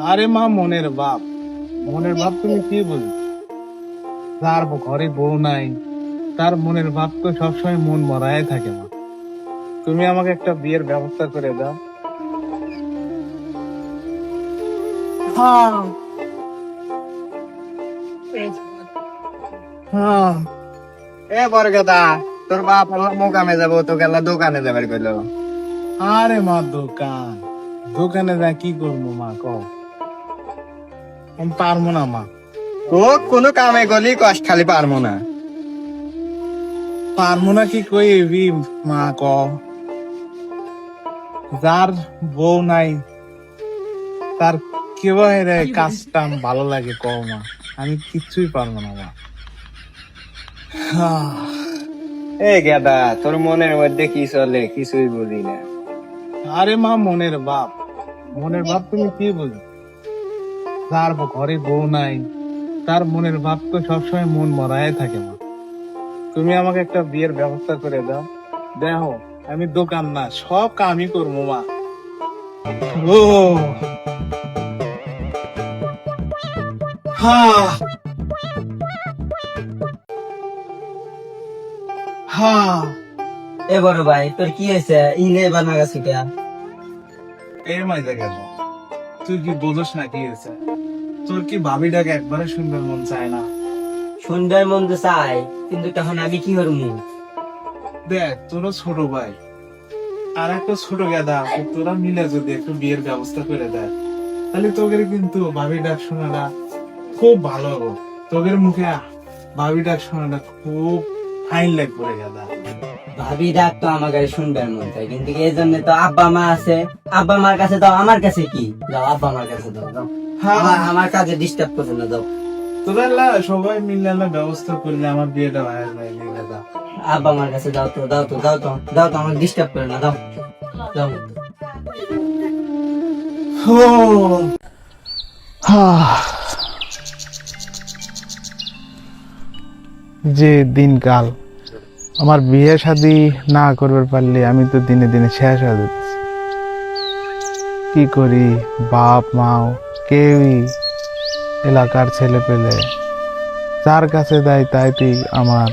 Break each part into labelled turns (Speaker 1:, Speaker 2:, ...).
Speaker 1: আরে মা, মনের ভাব তুমি কি বলি? যার ঘরে বউ নাই তার মনের ভাব তো সবসময় মন মরাই থাকে। মা, তুমি আমাকে একটা বিয়ের ব্যবস্থা করে দাও। হ্যাঁ, হ্যাঁ।
Speaker 2: এ বরগদা, তোর বাপ হলো মোকামে যাবো, তো গেলা দোকানে যাবার কইলো।
Speaker 1: আরে মা, দোকানে যা কি করবো মা, কও? আমি পারবো না মা।
Speaker 2: ও কোনো কামে গলি কষ্ট খালি পারবো না।
Speaker 1: পারবো না কি কই মা, কও? যার বউ নাই তার কিভাবে কাজটা ভালো লাগে, কও মা? আমি কিচ্ছুই পারবো না মা।
Speaker 2: এ গেদা, তোর মনের মধ্যে কি চলে কিছুই বুঝি না।
Speaker 1: আরে মা, মনের ভাব তুমি কি বুঝো? যার ঘরে বউ নাই তার মনের ভাব তো সবসময় মন মরাই থাকে। মা, তুমি আমাকে একটা বিয়ের ব্যবস্থা করে দাও। দেখো, আমি দোকান না, সব কামই করবো মা। ও হ্যাঁ, হ্যাঁ।
Speaker 3: এ বড় ভাই, তোর কি হয়েছে? ইনে বানা গেছে কে?
Speaker 1: এই মাইজা গেল, তুই কি বোঝস না কি হয়েছে? তোর কি ভাবিটাকে একবারে সুন্দর মন চায় না?
Speaker 3: সুন্দর মন তো চাই, কিন্তু তখন আমি কি করবো?
Speaker 1: দেখ, তোরও ছোট ভাই আর একটা ছোট গেদা, তোরা মিলে যদি একটু বিয়ের ব্যবস্থা করে দেয়, তাহলে তোদের কিন্তু ভাবি ডাক শোনাটা খুব ভালো হবে। তোদের মুখে ভাবি ডাক শোনাটা খুব ফাইন লাগবে গেদা।
Speaker 3: ভাবি ডাক তো আমার কাছে শুনবার মন চাই, কিন্তু এই জন্য তো আব্বা মা আছে। আব্বা মার কাছে দাও, আমার কাছে কি? যাও আব্বা মার কাছে দাও, যাও। আমার কাজে ডিস্টার্ব করছে না, দাও।
Speaker 1: তোরা সবাই মিলে ব্যবস্থা করলে আমার বিয়েটা হয়ে যায় গেদা।
Speaker 3: আব্বা মার কাছে দাও তো, দাও তো, দাও তো, দাও তো, আমাকে ডিস্টার্ব করে না, দাও, দাও।
Speaker 1: যে দিনকাল আমার বিয়ে শাদী না করবার পারলে আমি তো দিনে দিনে শেষ হয়ে যাচ্ছি। কি করি, বাপ মাও কেউই এলাকার ছেলে পেলে যার কাছে দেয় তাই তুই আমার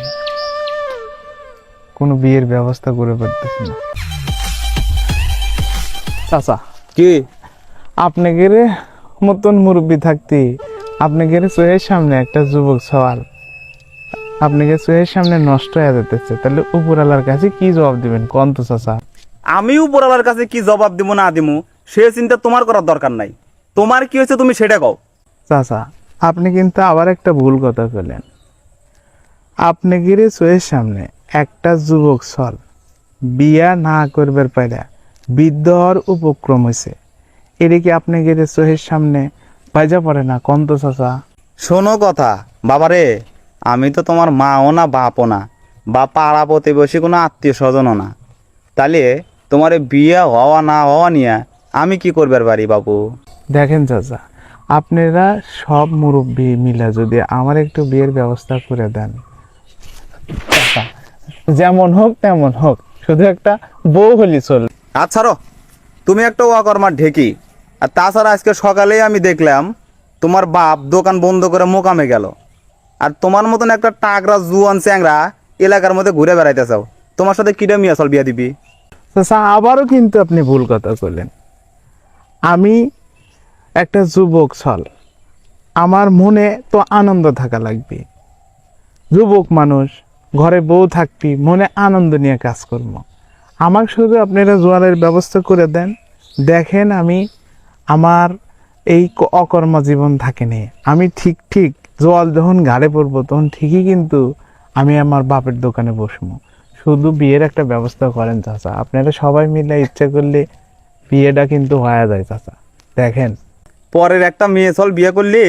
Speaker 1: কোনো বিয়ের ব্যবস্থা করে পারতেছি না। চাচা,
Speaker 2: কি
Speaker 1: আপনি গেলে মতন মুরব্বী থাকতে আপনি গেলে চোখের সামনে একটা যুবক সওয়াল আপনাকে চোখের সামনে নষ্ট হয়ে যেতেছে, তাহলে উপরওয়ালার কাছে কি জবাব দিবেন কোন তো চাচা?
Speaker 4: আমি উপরওয়ালার কাছে কি জবাব দিব না দিব সে চিন্তা তোমার করার দরকার নাই। তোমার কি হয়েছে তুমি সেটা কও।
Speaker 1: চাচা, আপনি কিন্তু আবার একটা ভুল কথা বললেন। আপনি গিয়ে চোখের সামনে একটা যুবক সল বিয়া না করবার পাইলে বৃদ্ধ হওয়ার উপক্রম হয়েছে, এটা কি আপনি গিয়ে চোখের সামনে বাজা পড়ে না কোন তো চাচা?
Speaker 4: শোনো কথা বাবারে, আমি তো তোমার মাও না বাপও না, বা পাড়া প্রতিবেশী কোনো আত্মীয় স্বজনও না। তাহলে তোমার বিয়ে হওয়া না হওয়া নিয়ে আমি কি করবার পারি বাবু?
Speaker 1: দেখেন চাচা, আপনারা সব মুরব্বী মিলে যদি আমার একটু বিয়ের ব্যবস্থা করে দেন, চাচা, যেমন হোক তেমন হোক, শুধু একটা বউ হলি চল।
Speaker 4: আচ্ছা রো, তুমি একটা ওয়াকর্মার ঢেকি। আর তাছাড়া আজকে সকালেই আমি দেখলাম তোমার বাপ দোকান বন্ধ করে মোকামে গেল, আর তোমার মতন একটা টাকরা জুয়ান চ্যাংরা এলাকার মধ্যে ঘুরে বেড়াইতে চাও। তোমার সাথে কিটা মিয়া চল বিয়া দিবি?
Speaker 1: চাচা, আবারও কিন্তু আপনি ভুল কথা বললেন। আমি একটা যুবক ছল, আমার মনে তো আনন্দ থাকা লাগবে। যুবক মানুষ, ঘরে বউ থাকবি, মনে আনন্দ নিয়ে কাজ করবো। আমার শুধু আপনারা জোয়ারের ব্যবস্থা করে দেন। দেখেন, আমি আমার এই অকর্ম জীবন থাকেনি, আমি ঠিক জোয়াল যখন ঘাড়ে পড়বো তখন ঠিকই কিন্তু আমি আমার বাপের দোকানে বসবো। শুধু বিয়ের একটা ব্যবস্থা করেন চাচা, আপনারা সবাই মিলে ইচ্ছা করলে বিয়েটা কিন্তু হয়ে যায় চাচা। দেখেন,
Speaker 4: পরের একটা মেয়ে চল বিয়ে করলে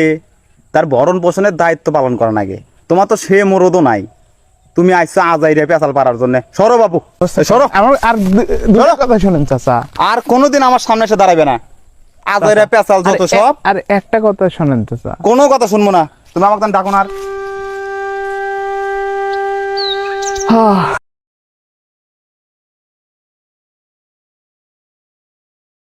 Speaker 4: তার ভরণ পোষণের দায়িত্ব পালন করা লাগে। তোমার তো সে মরদও নাই, তুমি আইসো আজাইরে পেঁচাল পাড়ার জন্য। সরো বাবু, সরো।
Speaker 1: আমার আর দুটো কথা শোনেন চাচা,
Speaker 4: আর কোনোদিন আমার সামনে এসে দাঁড়াবে না। আজাইরে পেঁচাল যত সব।
Speaker 1: আর একটা কথা শোনেন চাচা।
Speaker 4: কোনো কথা শুনবো না, তুমি আমাকে ডাকো না আর।